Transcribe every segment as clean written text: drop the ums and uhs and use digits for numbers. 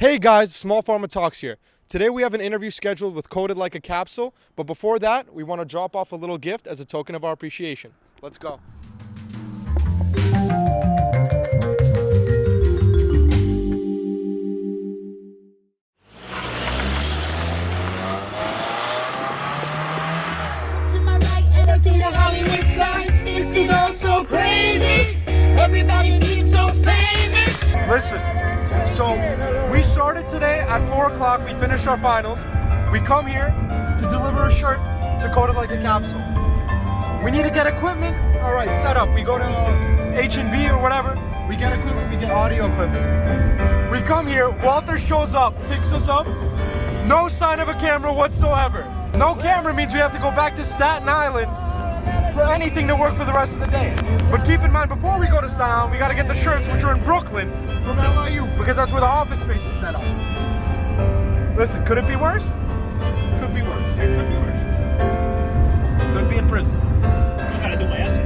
Hey guys, SmallPharmaTalks here. Today we have an interview scheduled with Coated Like a Capsule, but before that, we want to drop off a little gift as a token of our appreciation. Let's go. To my right, and I see the Hollywood sign. This is all so crazy. Everybody seems so famous. Listen, so we started today at 4 o'clock. We finished our finals. We come here to deliver a shirt to Coated Like a Capsule. We need to get equipment. All right, set up. We go to H&B or whatever. We get equipment. We get audio equipment. We come here. Walter shows up, picks us up. No sign of a camera whatsoever. No camera means we have to go back to Staten Island for anything to work for the rest of the day. But keep in mind, before we go to Staten Island, we got to get the shirts, which are in Brooklyn, from LIU, because that's where the office space is set up. Listen, could it be worse? Could be worse. It could be worse. Could be in prison. Still gotta do my essay.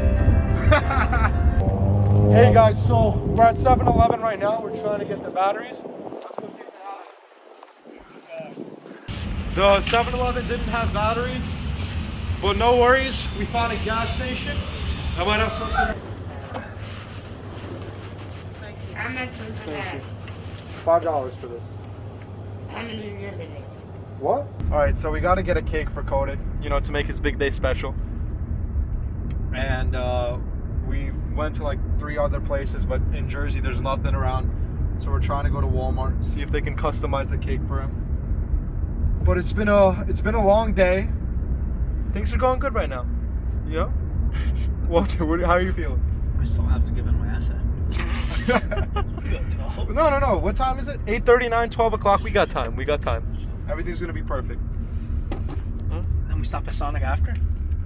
Hey guys, so we're at 7-Eleven right now. We're trying to get the batteries. Let's go see if they have it. The 7-Eleven didn't have batteries, but no worries. We found a gas station. I might have something. How much was that? $5 for this. How many is it? What? All right, so we got to get a cake for Coated, you know, to make his big day special. And we went to like 3 other places, but in Jersey there's nothing around. So we're trying to go to Walmart, see if they can customize the cake for him. But it's been a long day. Things are going good right now. Yeah. Walter, how are you feeling? I still have to give in my essay. No. What time is it? 8:39, 12 o'clock. We got time. Everything's gonna be perfect. Then we stop at Sonic after?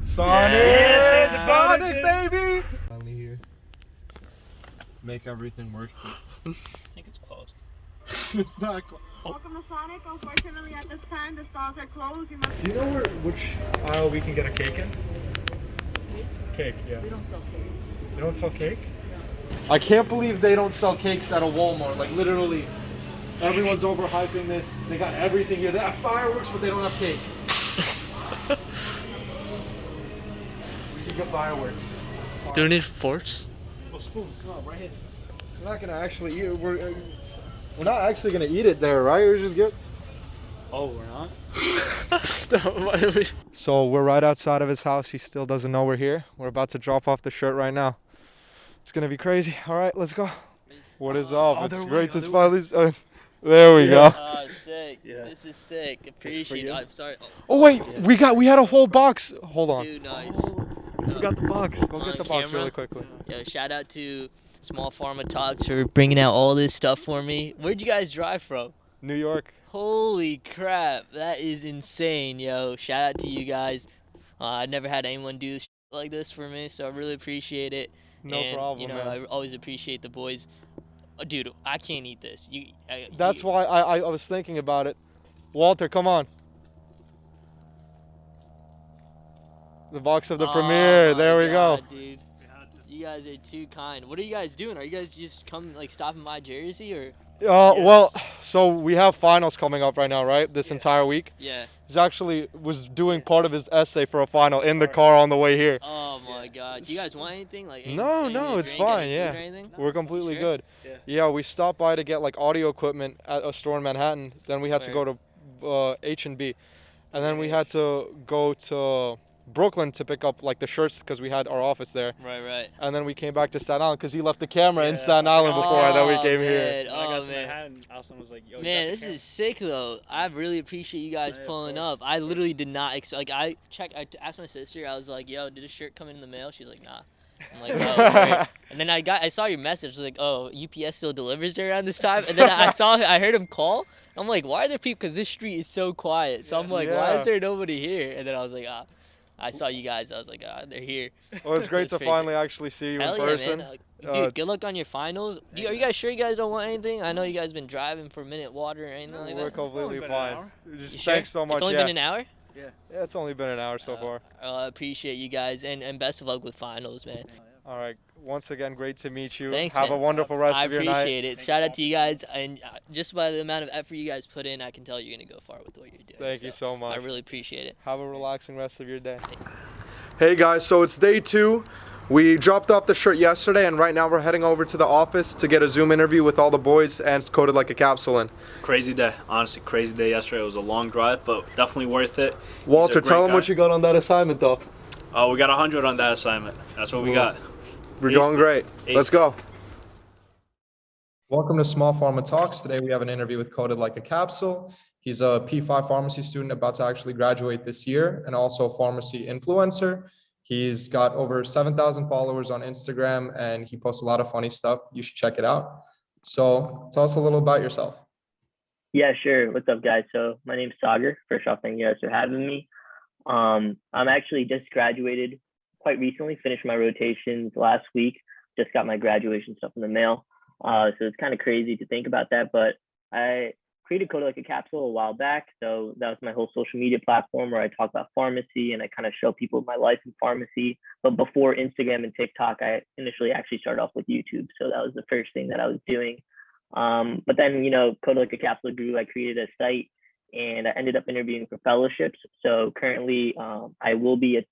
Sonic! Yes, Sonic, baby! Finally here. Make everything work. I think it's closed. It's not closed. Welcome to Sonic. Unfortunately, at this time, the stalls are closed. You must. Do you know which aisle we can get a cake in? Cake, yeah. We don't sell cake. They don't sell cake? I can't believe they don't sell cakes at a Walmart. Like literally, everyone's overhyping this. They got everything here. They have fireworks, but they don't have cake. We can get fireworks. Do we need forks? Oh, spoons. No, right here. We're not gonna actually eat it. We're not actually gonna eat it there, right? We're just get. Oh, we're not? Why do we? So we're right outside of his house. He still doesn't know we're here. We're about to drop off the shirt right now. It's gonna be crazy. All right, let's go. What is up? It's great to finally. There we go. Oh, sick. Yeah. This is sick. Appreciate it. I'm sorry. Oh wait, we had a whole box. Hold on. Too nice. We got the box. Go On get the box camera? really quickly. Yo, shout out to SmallPharmaTalks for bringing out all this stuff for me. Where'd you guys drive from? New York. Holy crap, that is insane, yo. Shout out to you guys. I never had anyone do shit like this for me, so I really appreciate it. No and, problem, you know, man. I always appreciate the boys. Dude, I can't eat this. That's why I was thinking about it. Walter, come on. The box of the premiere. There we go. Dude. You guys are too kind. What are you guys doing? Are you guys just stopping by Jersey or? Well, so we have finals coming up right now, right? This entire week. Yeah. He actually was doing part of his essay for a final in the car on the way here. Oh my God. Do you guys want anything? Like No, anything to it's drink, fine. any food Yeah, or anything? we're completely Sure? good. Yeah, we stopped by to get like audio equipment at a store in Manhattan. Then we had to go to H&B, and then we had to go to Brooklyn to pick up like the shirts because we had our office there. Right. And then we came back to Staten Island because he left the camera in Staten Island before, and then we came here. Man. When I got Oh to man. Manhattan, Alison was like, yo, Man, this is sick though. I really appreciate you guys Yeah, of pulling course. up. I literally did not expect. Like I asked my sister. I was like, "Yo, did a shirt come in the mail?" She's like, "Nah." I'm like, "Oh." Great. And then I saw your message. Like, "Oh, UPS still delivers there around this time." And then I heard him call. I'm like, "Why are there people?" Because this street is so quiet. So I'm like, "Why is there nobody here?" And then I was like, "Ah." I saw you guys. I was like, they're here. Well, it's great That's to crazy. finally actually see you Hell in yeah, person. man. Dude, good luck on your finals. Are you guys sure you guys don't want anything? I know you guys been driving for a minute, water or anything like We're that. completely been an fine. hour. Just You sure? thanks so much. It's only been an hour? Yeah, it's only been an hour so far. I appreciate you guys and best of luck with finals, man. All right. Once again, great to meet you. Thanks, Have a man. wonderful rest I of your night. appreciate it. Shout out to you guys, and just by the amount of effort you guys put in, I can tell you're gonna go far with what you're doing. Thank you so much. I really appreciate it. Have a relaxing rest of your day. Hey guys, so it's day 2. We dropped off the shirt yesterday, and right now we're heading over to the office to get a Zoom interview with all the boys and Coated Like a Capsule in. Crazy day. Honestly, crazy day yesterday. It was a long drive, but definitely worth it. Walter, tell them what you got on that assignment though. Oh, we got 100 on that assignment. That's what we got. We're going great. Ace. Let's go. Welcome to SmallPharmaTalks. Today we have an interview with Coated Like a Capsule. He's a P5 pharmacy student about to actually graduate this year, and also a pharmacy influencer. He's got over 7,000 followers on Instagram, and he posts a lot of funny stuff. You should check it out. So tell us a little about yourself. Yeah, sure. What's up, guys? So my name's Sagar. First off, thank you guys for having me. I'm actually just graduated quite recently, finished my rotations last week, just got my graduation stuff in the mail. So it's kind of crazy to think about that, but I created Coated Like a Capsule a while back. So that was my whole social media platform where I talk about pharmacy and I kind of show people my life in pharmacy. But before Instagram and TikTok, I initially actually started off with YouTube. So that was the first thing that I was doing. But then, Coated Like a Capsule grew. I created a site and I ended up interviewing for fellowships. So currently I will be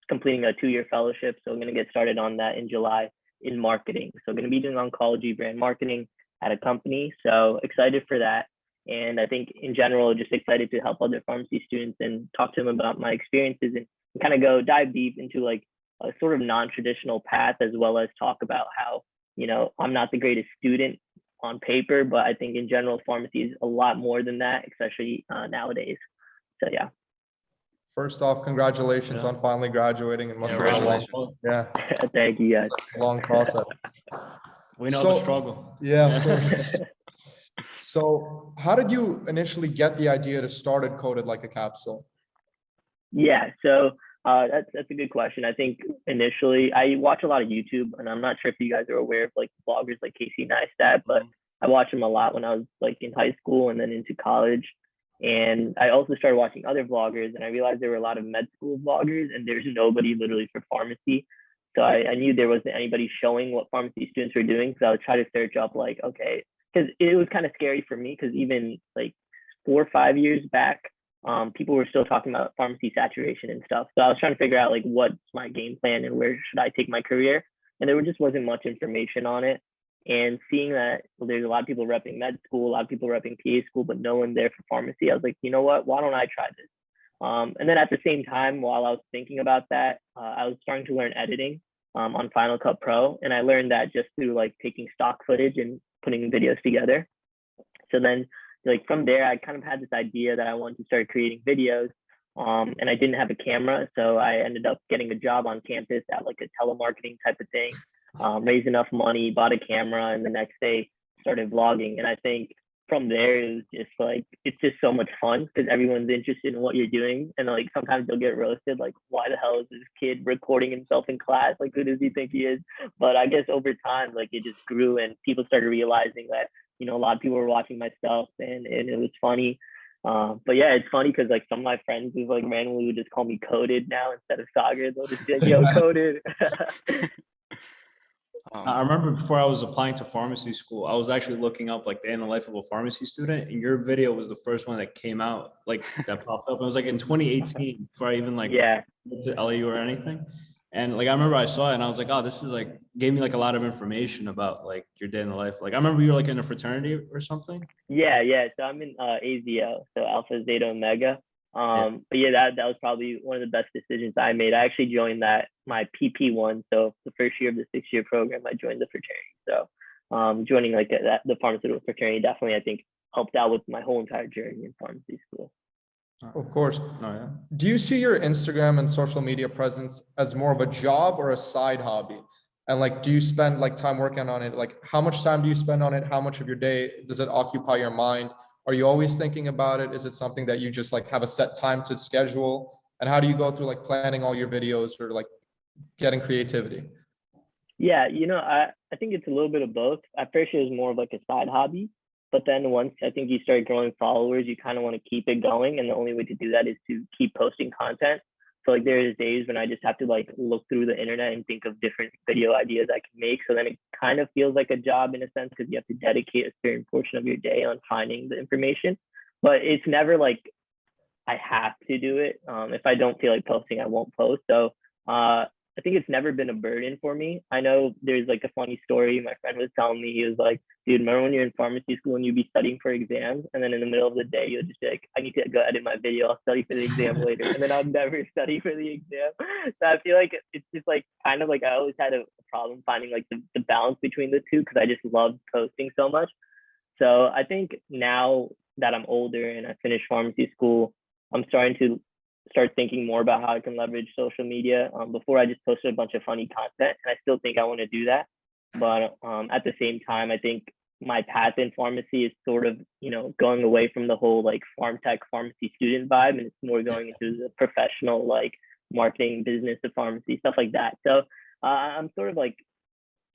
completing a 2-year fellowship. So I'm going to get started on that in July in marketing. So I'm going to be doing oncology brand marketing at a company. So excited for that. And I think in general, just excited to help other pharmacy students and talk to them about my experiences and kind of dive deep into like a sort of non-traditional path, as well as talk about how, I'm not the greatest student on paper, but I think in general, pharmacy is a lot more than that, especially nowadays. So yeah. First off, congratulations on finally graduating. It must have been a long, Thank you guys. long process. We know the struggle. Yeah, of course. So how did you initially get the idea to start it Coated Like a Capsule? Yeah, so that's a good question. I think initially I watch a lot of YouTube, and I'm not sure if you guys are aware of like bloggers like Casey Neistat, but I watched him a lot when I was like in high school and then into college. And I also started watching other vloggers, and I realized there were a lot of med school vloggers, and there's nobody literally for pharmacy. So I knew there wasn't anybody showing what pharmacy students were doing. So I would try to search up like, okay, because it was kind of scary for me, because even like 4 or 5 years back, people were still talking about pharmacy saturation and stuff. So I was trying to figure out like what's my game plan and where should I take my career. And there just wasn't much information on it. And seeing that there's a lot of people repping med school, a lot of people repping PA school, but no one there for pharmacy, I was like, you know what, why don't I try this? And then at the same time, while I was thinking about that, I was starting to learn editing on Final Cut Pro. And I learned that just through like taking stock footage and putting videos together. So then like from there, I kind of had this idea that I wanted to start creating videos. And I didn't have a camera. So I ended up getting a job on campus at like a telemarketing type of thing. Raised enough money, bought a camera, and the next day started vlogging. And I think from there, it was just like, it's just so much fun because everyone's interested in what you're doing. And like sometimes you'll get roasted, like, why the hell is this kid recording himself in class? Like, who does he think he is? But I guess over time, like it just grew and people started realizing that, a lot of people were watching my stuff and it was funny. But yeah, it's funny because like some of my friends who like randomly would just call me Coated now instead of Sagar. They'll just be like, yo, Coated. I remember before I was applying to pharmacy school, I was actually looking up like day in the life of a pharmacy student, and your video was the first one that came out, like that popped up. It was like in 2018 before I even like went to LAU or anything. And like I remember I saw it and I was like, oh, this is like gave me like a lot of information about like your day in the life. Like I remember you were like in a fraternity or something. Yeah. So I'm in AZO, so Alpha Zeta Omega. But yeah, that was probably one of the best decisions I made. I actually joined my PP1. So the first year of the 6-year program, I joined the fraternity. So joining like the pharmaceutical fraternity definitely, I think, helped out with my whole entire journey in pharmacy school. Of course. Do you see your Instagram and social media presence as more of a job or a side hobby? And like, do you spend like time working on it? Like, how much time do you spend on it? How much of your day does it occupy your mind? Are you always thinking about it? Is it something that you just like have a set time to schedule? And how do you go through like planning all your videos or like getting creativity? Yeah, I think it's a little bit of both. At first, it was more of like a side hobby. But then once I think you start growing followers, you kind of want to keep it going. And the only way to do that is to keep posting content. So like there's days when I just have to like look through the internet and think of different video ideas I can make. So then it kind of feels like a job in a sense, because you have to dedicate a certain portion of your day on finding the information. But it's never like I have to do it. If I don't feel like posting, I won't post. So I think it's never been a burden for me. I know there's like a funny story. My friend was telling me, he was like, dude, remember when you're in pharmacy school and you'd be studying for exams, and then in the middle of the day, you'll just be like, I need to go edit my video. I'll study for the exam later. And then I'll never study for the exam. So I feel like it's just like kind of like I always had a problem finding like the balance between the two, because I just loved posting so much. So I think now that I'm older and I finished pharmacy school, I'm starting to start thinking more about how I can leverage social media. Before I just posted a bunch of funny content, and I still think I want to do that. But at the same time, I think my path in pharmacy is sort of, going away from the whole like farm tech pharmacy student vibe, and it's more going into the professional like marketing, business of pharmacy, stuff like that. So I'm sort of like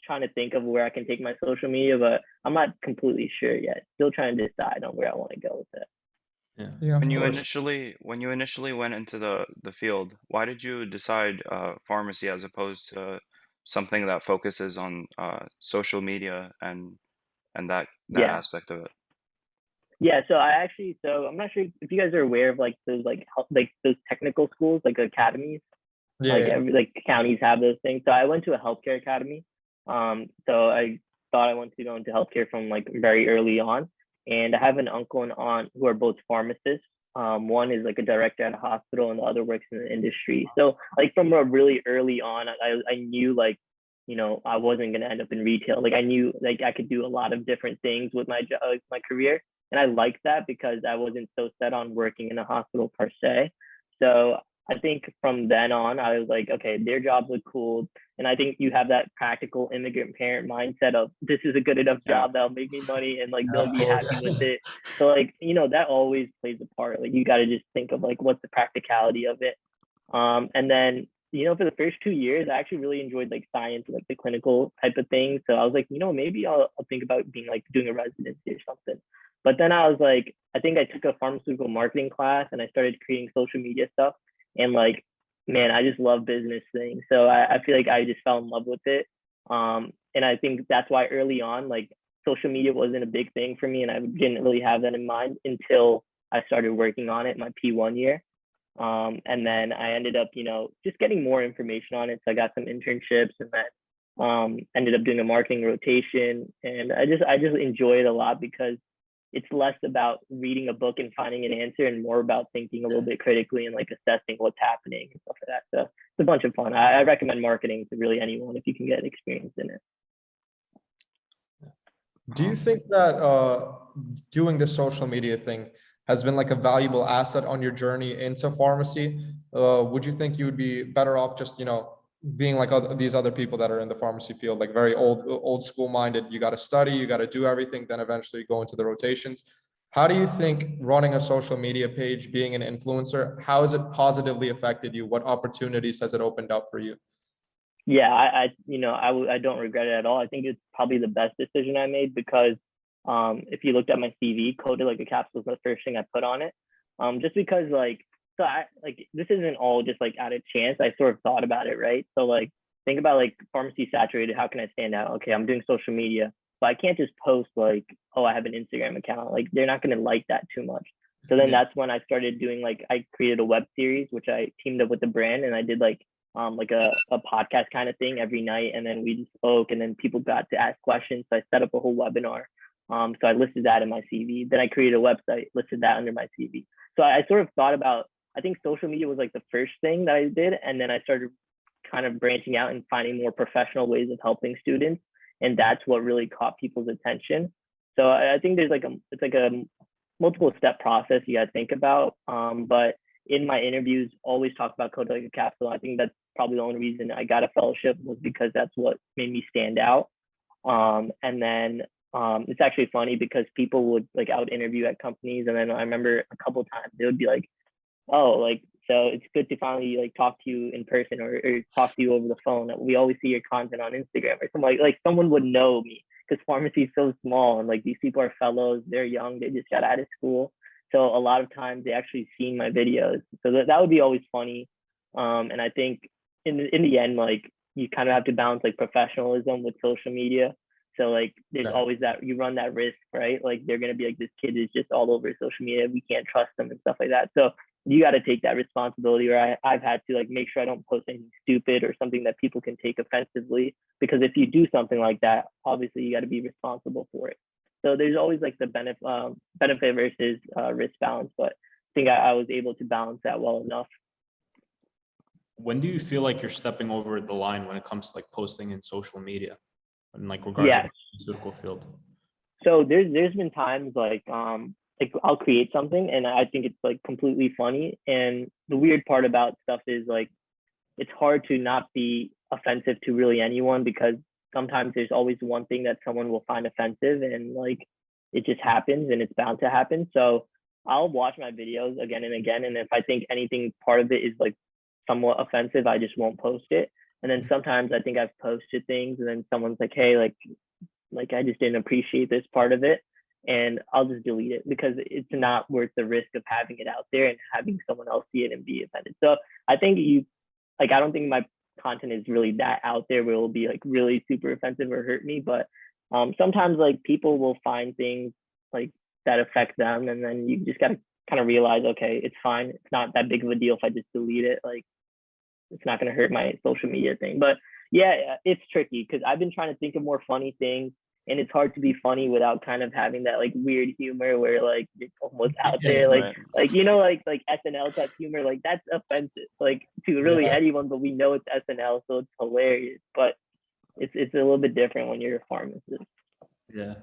trying to think of where I can take my social media, but I'm not completely sure yet. Still trying to decide on where I want to go with it. Yeah, When of you course. initially went into the field, why did you decide pharmacy as opposed to something that focuses on social media and that Yeah. aspect of it? Yeah, so I'm not sure if you guys are aware of like those like those technical schools, like academies. Like Yeah. every like counties have those things. So I went to a healthcare academy. So I thought I wanted to go into healthcare from like very early on. And I have an uncle and aunt who are both pharmacists. One is like a director at a hospital, and the other works in the industry. So like from a really early on, I knew like, I wasn't gonna end up in retail. Like I knew like I could do a lot of different things with my my career, and I liked that because I wasn't so set on working in a hospital per se. So I think from then on, I was like, okay, their jobs look cool. And I think you have that practical immigrant parent mindset of this is a good enough job that'll make me money, and like they'll be happy with it. So like, that always plays a part. Like you got to just think of like what's the practicality of it. And then, for the first 2 years, I actually really enjoyed like science, like the clinical type of thing. So I was like, maybe I'll think about being like doing a residency or something. But then I was like, I think I took a pharmaceutical marketing class and I started creating social media stuff. And like, man, I just love business things. So I feel like I just fell in love with it. And I think that's why early on, like social media wasn't a big thing for me. And I didn't really have that in mind until I started working on it my P1 year. And then I ended up, just getting more information on it. So I got some internships, and then ended up doing a marketing rotation. And I just enjoy it a lot because it's less about reading a book and finding an answer, and more about thinking a little bit critically and like assessing what's happening and stuff like that. So it's a bunch of fun. I recommend marketing to really anyone if you can get experience in it. Do you think that doing the social media thing has been like a valuable asset on your journey into pharmacy? Would you think you would be better off just, being like these other people that are in the pharmacy field, like very old school minded? You got to study, you got to do everything, then eventually go into the rotations. How do you think running a social media page, being an influencer, how has it positively affected you? What opportunities has it opened up for you? Yeah, I don't regret it at all. I think it's probably the best decision I made because if you looked at my CV, Coated Like a Capsule was the first thing I put on it. Just because so I like this isn't all just like out of chance. I sort of thought about it, right? So like think about like pharmacy saturated. How can I stand out? Okay, I'm doing social media, but I can't just post like, oh, I have an Instagram account. Like they're not gonna like that too much. So then that's when I started doing like I created a web series, which I teamed up with the brand, and I did like a podcast kind of thing every night, and then we just spoke, and then people got to ask questions. So I set up a whole webinar. So I listed that in my CV. Then I created a website, listed that under my CV. So I sort of thought about, I think social media was like the first thing that I did. And then I started kind of branching out and finding more professional ways of helping students. And that's what really caught people's attention. So I think there's it's like a multiple step process you got to think about. But in my interviews, always talk about Coated Like a Capsule. I think that's probably the only reason I got a fellowship, was because that's what made me stand out. And then it's actually funny because people would like out interview at companies, and then I remember a couple of times they would be like, oh, like, so it's good to finally like talk to you in person, or talk to you over the phone. We always see your content on Instagram, or something like someone would know me, because pharmacy is so small, and like these people are fellows, they're young, they just got out of school. So a lot of times they actually seen my videos. So that would be always funny. And I think in the end, like you kind of have to balance like professionalism with social media. So like there's always that you run that risk, right? Like they're gonna be like, this kid is just all over social media. We can't trust them and stuff like that. So you got to take that responsibility, or I've had to like make sure I don't post anything stupid or something that people can take offensively, because if you do something like that, obviously you got to be responsible for it. So there's always like the benefit versus risk balance, but I think I was able to balance that well enough. When do you feel like you're stepping over the line when it comes to like posting in social media and like regarding the pharmaceutical field? So there's been times like I'll create something and I think it's like completely funny. And the weird part about stuff is like it's hard to not be offensive to really anyone, because sometimes there's always one thing that someone will find offensive, and like it just happens and it's bound to happen. So I'll watch my videos again and again, and if I think anything part of it is like somewhat offensive, I just won't post it. And then sometimes I think I've posted things and then someone's like, hey, like I just didn't appreciate this part of it, and I'll just delete it because it's not worth the risk of having it out there and having someone else see it and be offended. So I think I don't think my content is really that out there where it will be like really super offensive or hurt me, but sometimes like people will find things like that affect them, and then you just got to kind of realize, okay, it's fine. It's not that big of a deal if I just delete it. Like it's not going to hurt my social media thing. But yeah, it's tricky because I've been trying to think of more funny things, and it's hard to be funny without kind of having that like weird humor where like it's almost out there, like you know, like SNL type humor, like that's offensive like to really anyone, but we know it's SNL, so it's hilarious. But it's a little bit different when you're a pharmacist. Yeah.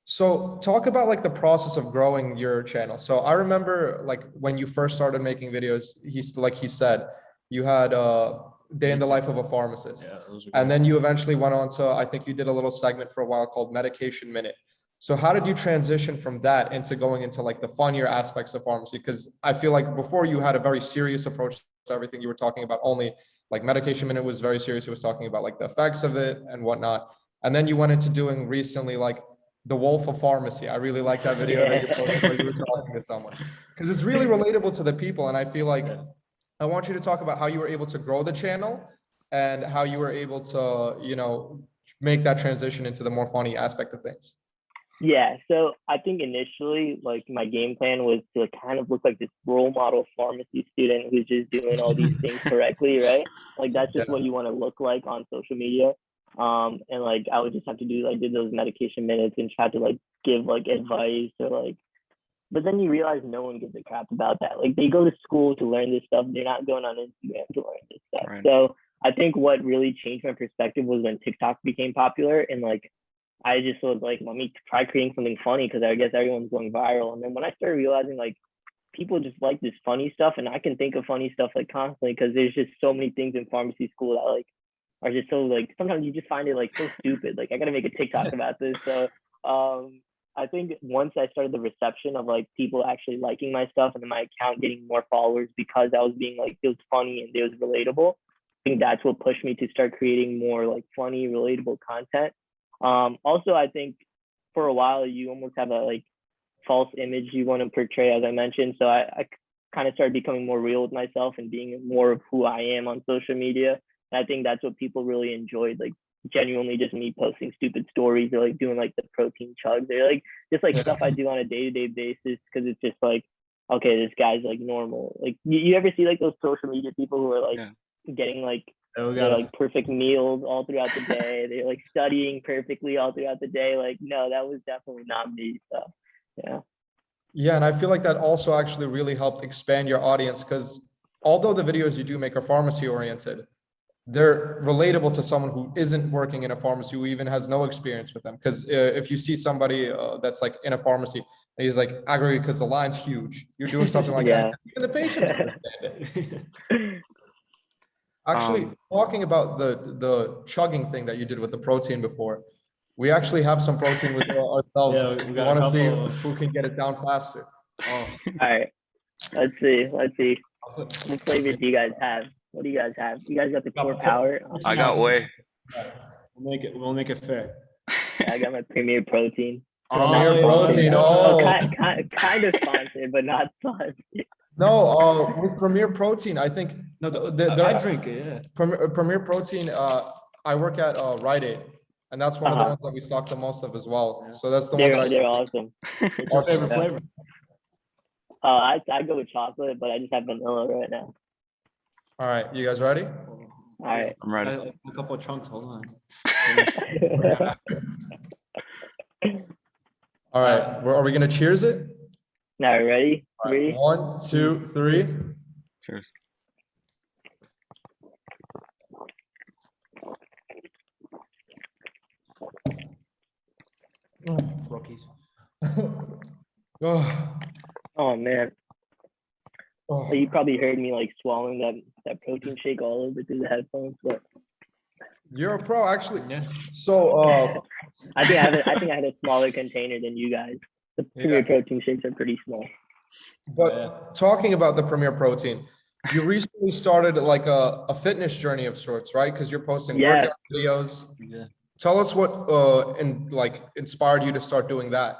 So talk about like the process of growing your channel. So I remember like when you first started making videos, he said you had day in the life of a pharmacist. And then you eventually went on to, I think you did a little segment for a while called Medication Minute. So how did you transition from that into going into like the funnier aspects of pharmacy? Because I feel like before you had a very serious approach to everything you were talking about. Only like Medication Minute was very serious. It was talking about like the effects of it and whatnot. And then you went into doing recently like The Wolf of Pharmacy. I really like that video that you posted where you were talking to someone, because it's really relatable to the people. And I feel like I want you to talk about how you were able to grow the channel and how you were able to, you know, make that transition into the more funny aspect of things. Yeah, so I think initially, like my game plan was to kind of look like this role model pharmacy student who's just doing all these things correctly, right? Like that's just what you want to look like on social media. And like I would just have to did those medication minutes and try to like give like advice or like, but then you realize no one gives a crap about that. Like they go to school to learn this stuff. They're not going on Instagram to learn this stuff. Right. So I think what really changed my perspective was when TikTok became popular, and like I just was like, let me try creating something funny because I guess everyone's going viral. And then when I started realizing like people just like this funny stuff, and I can think of funny stuff like constantly because there's just so many things in pharmacy school that like are just so like sometimes you just find it like so stupid. Like I gotta make a TikTok about this. So I think once I started the reception of like people actually liking my stuff and then my account getting more followers because I was being like, it was funny and it was relatable, I think that's what pushed me to start creating more like funny, relatable content. Also, I think for a while you almost have a like false image you want to portray, as I mentioned. So I kind of started becoming more real with myself and being more of who I am on social media. And I think that's what people really enjoyed, like genuinely just me posting stupid stories or like doing like the protein chugs or like just like stuff I do on a day-to-day basis, because it's just like, okay, this guy's like normal. Like you ever see like those social media people who are like getting like like perfect meals all throughout the day, they're like studying perfectly all throughout the day? Like no, that was definitely not me. So yeah, and I feel like that also actually really helped expand your audience, because although the videos you do make are pharmacy oriented, they're relatable to someone who isn't working in a pharmacy, who even has no experience with them. Because if you see somebody that's like in a pharmacy and he's like aggravated because the line's huge, you're doing something like that, even the patients understand it. Actually, talking about the chugging thing that you did with the protein before, we actually have some protein with ourselves. Yeah, we want to see who can get it down faster. All right, let's see. What flavors do you guys have? What do you guys have? You guys got the core power? I got whey. We'll make it fair. I got my Premier Protein. Premier Protein. Kind of sponsored, but not sponsored. No, with Premier Protein, I think No, they're I drink it. Yeah. Premier Protein. I work at Rite Aid, and that's one of the Uh-huh. ones that we stock the most of as well. So that's the one They're that they're awesome. What's your favorite Yeah. flavor? I go with chocolate, but I just have vanilla right now. All right, you guys ready? All right. I'm ready. A couple of chunks. Hold on. All right, are we gonna cheers it? Now, ready? All right, Ready? 1, 2, 3. Cheers. Rookies. Oh, Oh man, oh. you probably heard me like swallowing that protein shake all over through the headphones, but You're a pro, actually. Yeah. So, I think I had a smaller container than you guys. The Premier Yeah. protein shakes are pretty small. but talking about the Premier Protein, you recently started like a fitness journey of sorts, right? Because you're posting Yeah. workout videos. Yeah. Tell us what inspired you to start doing that.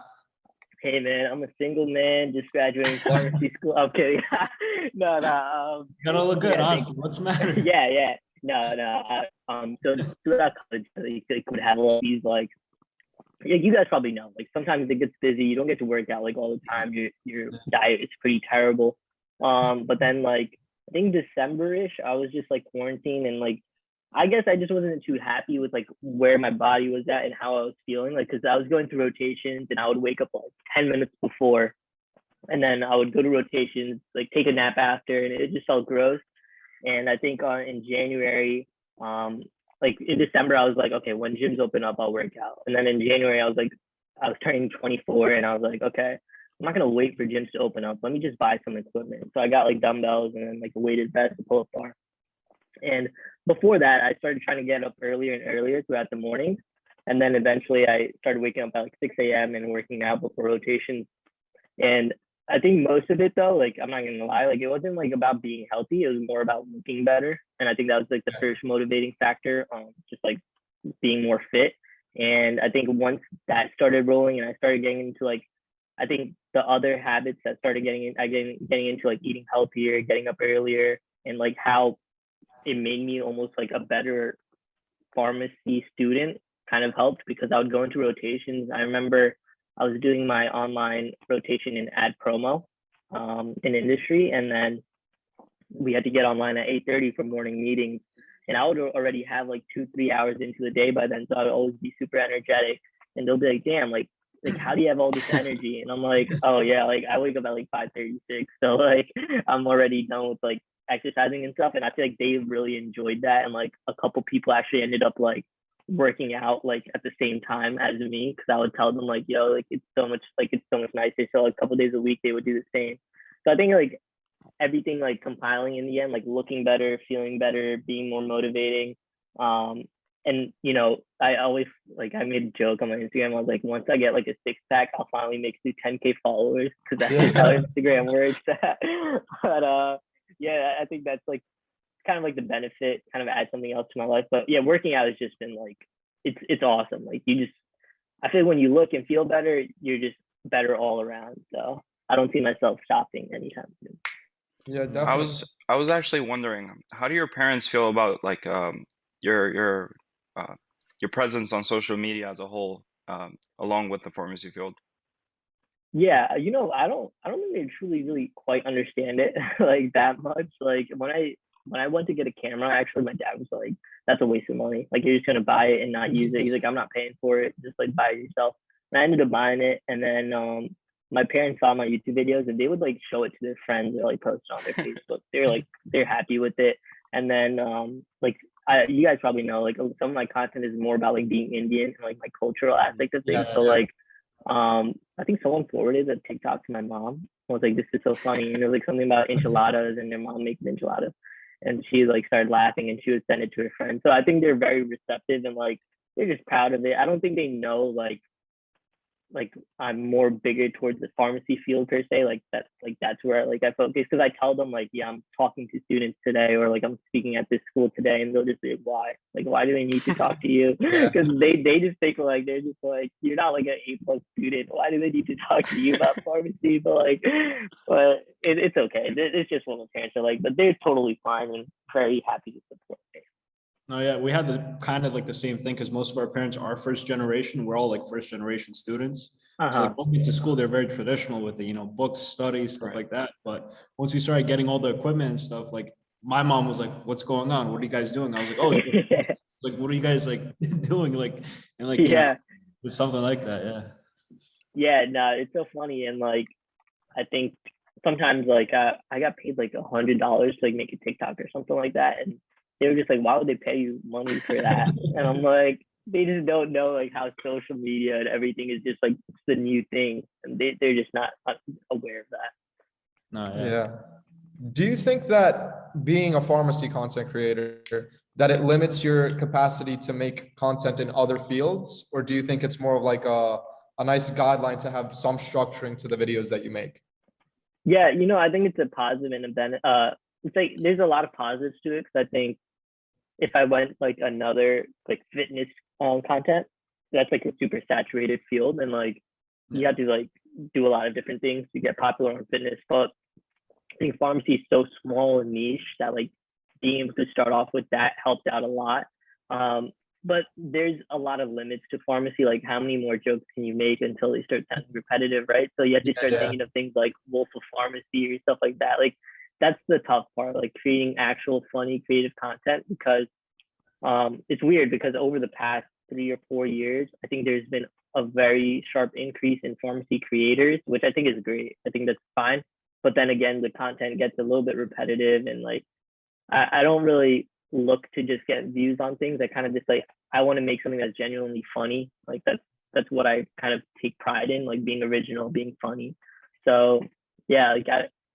Hey man, I'm a single man, just graduating pharmacy school. I'm kidding. No. You gotta look good, Yeah, honestly. What's the matter? Yeah. No. So throughout college, they would have all these like, yeah, you guys probably know. Like sometimes it gets busy. You don't get to work out like all the time. Your diet is pretty terrible. But then like I think December-ish, I was just like quarantined and like I guess I just wasn't too happy with like where my body was at and how I was feeling. Like because I was going through rotations and I would wake up like 10 minutes before, and then I would go to rotations, like take a nap after, and it just felt gross. And I think in January, like in December, I was like, okay, when gyms open up, I'll work out. And then in January, I was turning 24, and I was like, okay, I'm not gonna wait for gyms to open up. Let me just buy some equipment. So I got like dumbbells and then like a weighted vest, a pull-up bar. And before that, I started trying to get up earlier and earlier throughout the morning. And then eventually I started waking up at like 6 a.m. and working out before rotations. And I think most of it though, like I'm not gonna lie, like it wasn't like about being healthy, it was more about looking better. And I think that was like the first motivating factor, just like being more fit. And I think once that started rolling and I started getting into like I think the other habits that started getting into like eating healthier, getting up earlier, and like how it made me almost like a better pharmacy student kind of helped because I would go into rotations. I remember I was doing my online rotation in ad promo in industry, and then we had to get online at 8:30 for morning meetings. And I would already have like 2-3 hours into the day by then, so I would always be super energetic. And they'll be like, "Damn, like how do you have all this energy?" And I'm like, "Oh yeah, like I wake up at like 5:36, so like I'm already done with like exercising and stuff." And I feel like they really enjoyed that, and like a couple people actually ended up like working out like at the same time as me because I would tell them like, "Yo, like it's so much nicer." So like a couple days a week they would do the same. So I think like everything like compiling in the end, like looking better, feeling better, being more motivating. And you know, I always like I made a joke on my Instagram. I was like, once I get like a 6-pack, I'll finally make through 10K followers because that's how Instagram works. But yeah, I think that's like kind of like the benefit, kind of add something else to my life. But yeah, working out has just been like it's awesome. Like I feel like when you look and feel better, you're just better all around. So I don't see myself stopping anytime soon. Yeah, definitely. I was actually wondering, how do your parents feel about like your presence on social media as a whole, along with the pharmacy field? Yeah, you know, I don't think they truly really quite understand it like that much. Like when I went to get a camera, actually my dad was like, "That's a waste of money. Like you're just gonna buy it and not use it." He's like, "I'm not paying for it. Just like buy it yourself." And I ended up buying it, and then my parents saw my YouTube videos and they would like show it to their friends or like post it on their Facebook. They're like they're happy with it. And then like you guys probably know like some of my content is more about like being Indian and like my cultural aspect of things. Yes, So yeah. like I think someone forwarded a TikTok to my mom. I was like, "This is so funny." And it was like something about enchiladas and their mom making enchiladas. And she like started laughing and she would send it to her friends. So I think they're very receptive and like they're just proud of it. I don't think they know like like I'm more bigger towards the pharmacy field per se. That's where like I focus, because I tell them like, yeah, I'm talking to students today, or like I'm speaking at this school today, and they'll just say, why? Like, why do they need to talk to you? Because they just think like they're just like, you're not like an A+ student. Why do they need to talk to you about pharmacy? But it's okay. It's just what my parents are like, but they're totally fine and very happy to support me. No, yeah, we had the kind of like the same thing because most of our parents are first generation. We're all like first generation students. So like going to school, they're very traditional with the, you know, books, studies, stuff like that. But once we started getting all the equipment and stuff, like my mom was like, "What's going on? What are you guys doing?" I was like, "Oh, like what are you guys like doing?" Like and like you know, it's something like that. Yeah. Yeah, no, it's so funny, and like I think sometimes like I got paid like $100 to like make a TikTok or something like that, and they were just like, why would they pay you money for that? And I'm like, they just don't know like how social media and everything is just like the new thing, and they're just not aware of that. No, Yeah. Do you think that being a pharmacy content creator, that it limits your capacity to make content in other fields, or do you think it's more of like a nice guideline to have some structuring to the videos that you make? Yeah, you know, I think it's a positive and a benefit. It's like there's a lot of positives to it, because I think if I went like another like fitness content, that's like a super saturated field, and like you have to like do a lot of different things to get popular on fitness. But I think pharmacy is so small and niche that like being able to start off with that helped out a lot. But there's a lot of limits to pharmacy, like how many more jokes can you make until they start sounding repetitive, right? So you have to start thinking of things like Wolf of Pharmacy or stuff like that. Like that's the tough part, like creating actual funny creative content, because it's weird because over the past 3 or 4 years, I think there's been a very sharp increase in pharmacy creators, which I think is great. I think that's fine. But then again, the content gets a little bit repetitive, and like I don't really look to just get views on things. I kind of just like, I want to make something that's genuinely funny. Like that's what I kind of take pride in, like being original, being funny. So yeah, like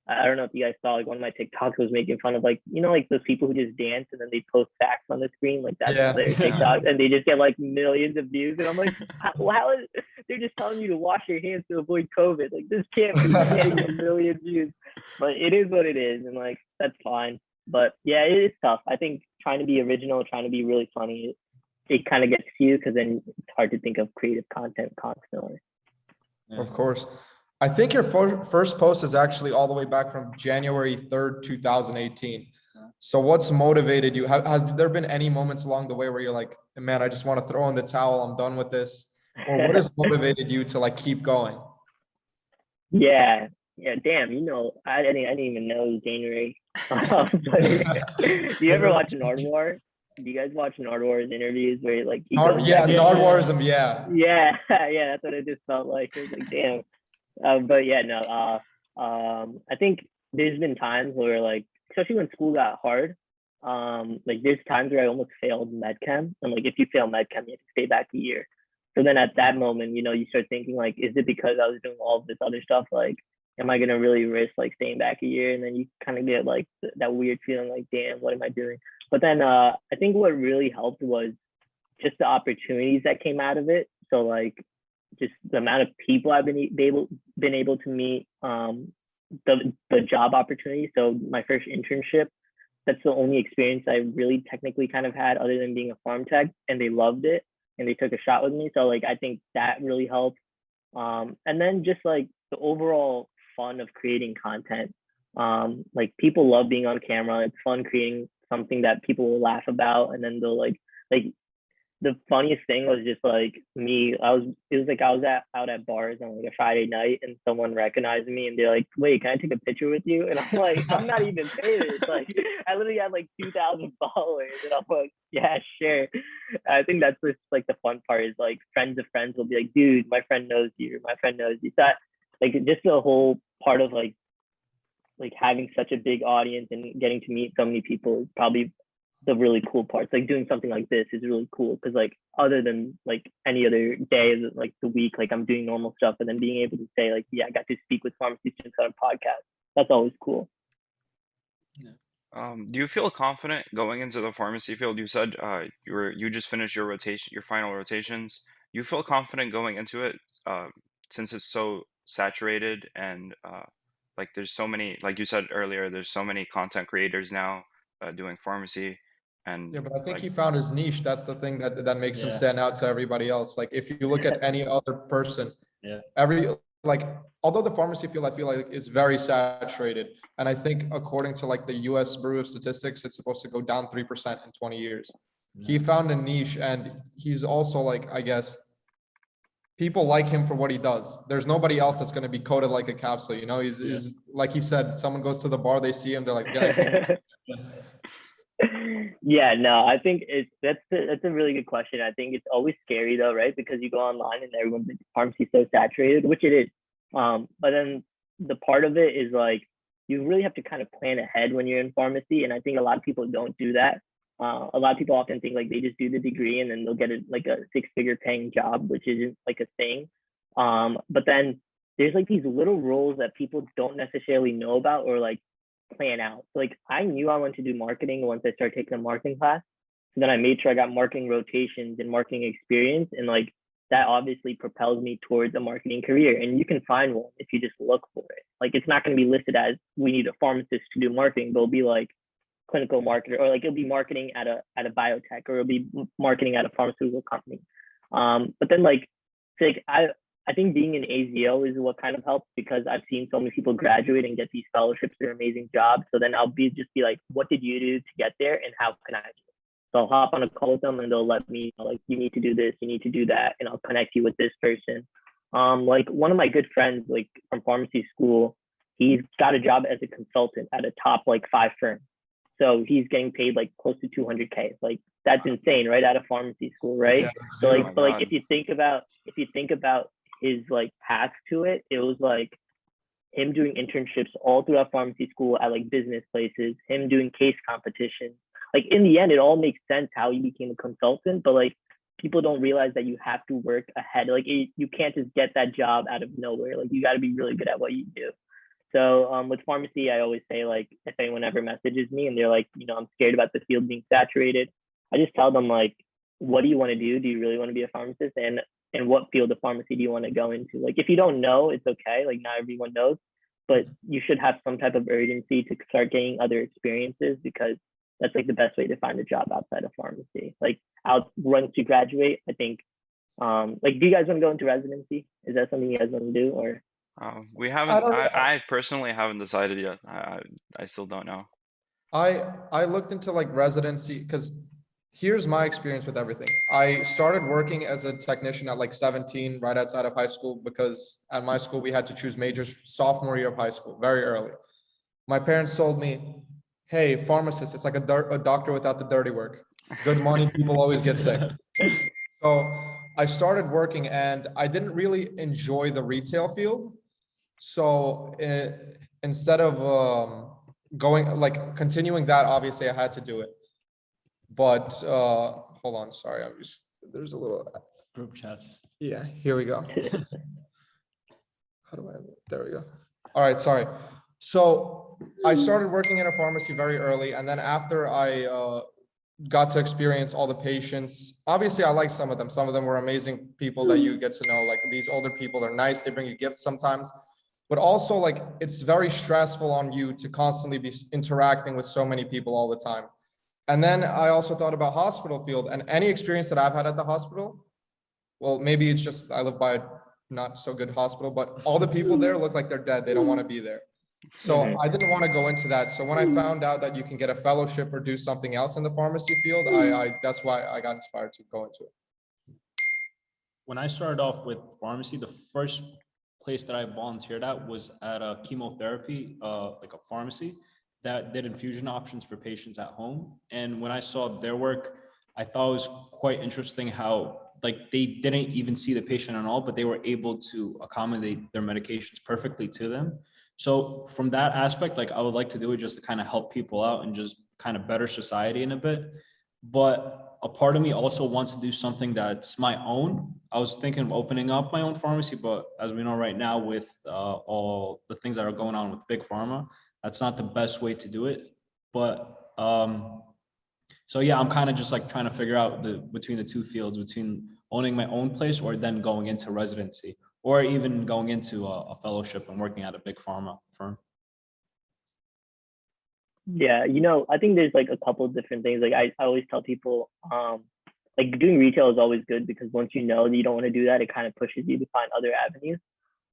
I don't know if you guys saw like one of my TikToks was making fun of like, you know, like those people who just dance and then they post facts on the screen, like that's their TikTok, and they just get like millions of views. And I'm like, how is they're just telling you to wash your hands to avoid COVID? Like this can't be getting a million views. But it is what it is, and like that's fine. But yeah, it is tough. I think trying to be original, trying to be really funny, it kind of gets to you, because then it's hard to think of creative content constantly. Of course. I think your first post is actually all the way back from January 3rd, 2018. So what's motivated you? Have there been any moments along the way where you're like, man, I just want to throw in the towel, I'm done with this? Or what has motivated you to like keep going? Yeah, damn, you know, I didn't even know it was January. Do you ever watch Nardwar? Do you guys watch Nardwar's interviews where like Nardwarism, yeah. Yeah, that's what it just felt like. It was like, damn. But yeah, no, I think there's been times where like, especially when school got hard, like there's times where I almost failed medchem, and like if you fail medchem, you have to stay back a year. So then at that moment, you know, you start thinking like, is it because I was doing all of this other stuff? Like, am I gonna really risk like staying back a year? And then you kind of get like that weird feeling like, damn, what am I doing? But then I think what really helped was just the opportunities that came out of it. So like just the amount of people I've been able to meet, the job opportunity. So my first internship, that's the only experience I really technically kind of had other than being a farm tech, and they loved it and they took a shot with me. So like I think that really helped. And then just like the overall fun of creating content. Like people love being on camera. It's fun creating something that people will laugh about, and then they'll like the funniest thing was just like me. I was out at bars on like a Friday night, and someone recognized me and they're like, wait, can I take a picture with you? And I'm like, I'm not even famous. Like I literally had like 2,000 followers, and I'm like, yeah, sure. I think that's just like the fun part, is like friends of friends will be like, dude, my friend knows you, my friend knows you. That like just the whole part of like having such a big audience and getting to meet so many people is probably the really cool parts. Like doing something like this is really cool, because like other than like any other day of like the week, like I'm doing normal stuff, and then being able to say like, yeah, I got to speak with pharmacy students on a podcast, that's always cool. Do you feel confident going into the pharmacy field? You said you just finished your final rotations. you feel confident going into it since it's so saturated and like there's so many, like you said earlier, there's so many content creators now doing pharmacy and Yeah, but I think like he found his niche. That's the thing that makes him Yeah. stand out to everybody else. Like if you look at any other person, Yeah. every like although the pharmacy field I feel like is very saturated, and I think according to like the US Bureau of Statistics, it's supposed to go down 3% in 20 years. He found a niche, and he's also like, I guess, people like him for what he does. There's nobody else that's going to be coded like a capsule. You know, he's like he said, someone goes to the bar, they see him, they're like, yeah. Yeah, no, I think that's a really good question. I think it's always scary though, right? Because you go online and everyone's like, pharmacy's so saturated, which it is. But then the part of it is like you really have to kind of plan ahead when you're in pharmacy, and I think a lot of people don't do that. A lot of people often think like they just do the degree and then they'll get like a 6-figure paying job, which isn't like a thing. But then there's like these little roles that people don't necessarily know about or like plan out. So like I knew I wanted to do marketing once I started taking a marketing class. So then I made sure I got marketing rotations and marketing experience, and like that obviously propels me towards a marketing career. And you can find one if you just look for it. Like it's not going to be listed as we need a pharmacist to do marketing, but it'll be like clinical marketer, or like it'll be marketing at a biotech, or it'll be marketing at a pharmaceutical company. But then like I think being an AZO is what kind of helps, because I've seen so many people graduate and get these fellowships. They're amazing jobs. So then I'll be like, what did you do to get there, and how can I do it? So I'll hop on a call with them and they'll let me know, like, you need to do this, you need to do that, and I'll connect you with this person. Like one of my good friends, like from pharmacy school, he's got a job as a consultant at a top like 5 firm. So he's getting paid like close to 200K. Like that's insane, right? Out of pharmacy school, right? Yeah, So like, Oh my but like God. if you think about his like path to it, it was like him doing internships all throughout pharmacy school at like business places, him doing case competitions. Like in the end, it all makes sense how he became a consultant, but like people don't realize that you have to work ahead. Like you can't just get that job out of nowhere. Like you got to be really good at what you do. So with pharmacy, I always say, like, if anyone ever messages me and they're like, I'm scared about the field being saturated, I just tell them like, what do you want to do? Do you really want to be a pharmacist? And what field of pharmacy do you want to go into? Like, if you don't know, it's okay. Like not everyone knows, but you should have some type of urgency to start getting other experiences, because that's like the best way to find a job outside of pharmacy. Like once you graduate, I think, like, do you guys want to go into residency? Is that something you guys want to do, or? We I haven't. don't know. I personally haven't decided yet. I still don't know. I looked into like residency, because here's my experience with everything. I started working as a technician at like 17, right outside of high school, because at my school we had to choose majors sophomore year of high school, very early. My parents told me, hey, pharmacist, it's like a doctor without the dirty work. Good money, people always get sick. So I started working, and I didn't really enjoy the retail field. So instead of continuing that, obviously I had to do it. But hold on, sorry, there's a little, Group chats. yeah, here we go. There we go. All right, sorry. So I started working in a pharmacy very early, and then after I got to experience all the patients, obviously I like some of them. Some of them were amazing people that you get to know. Like these older people, they're nice, they bring you gifts sometimes. But also, like, it's very stressful on you to constantly be interacting with so many people all the time. And then I also thought about hospital field, and any experience that I've had at the hospital, well, maybe it's just I live by a not so good hospital, but all the people there look like they're dead. They don't want to be there. So I didn't want to go into that. So when I found out that you can get a fellowship or do something else in the pharmacy field, that's why I got inspired to go into it. When I started off with pharmacy, the first place that I volunteered at was at a chemotherapy, like a pharmacy that did infusion options for patients at home. And when I saw their work, I thought it was quite interesting how like they didn't even see the patient at all, but they were able to accommodate their medications perfectly to them. So from that aspect, like I would like to do it just to kind of help people out and just kind of better society in a bit. But a part of me also wants to do something that's my own. I was thinking of opening up my own pharmacy, but as we know right now with all the things that are going on with big pharma, that's not the best way to do it. But so yeah, I'm kind of just like trying to figure out between the two fields, between owning my own place or then going into residency or even going into a fellowship and working at a big pharma firm? Yeah, I think there's like a couple of different things. Like I always tell people, like doing retail is always good because once you know that you don't want to do that, it kind of pushes you to find other avenues.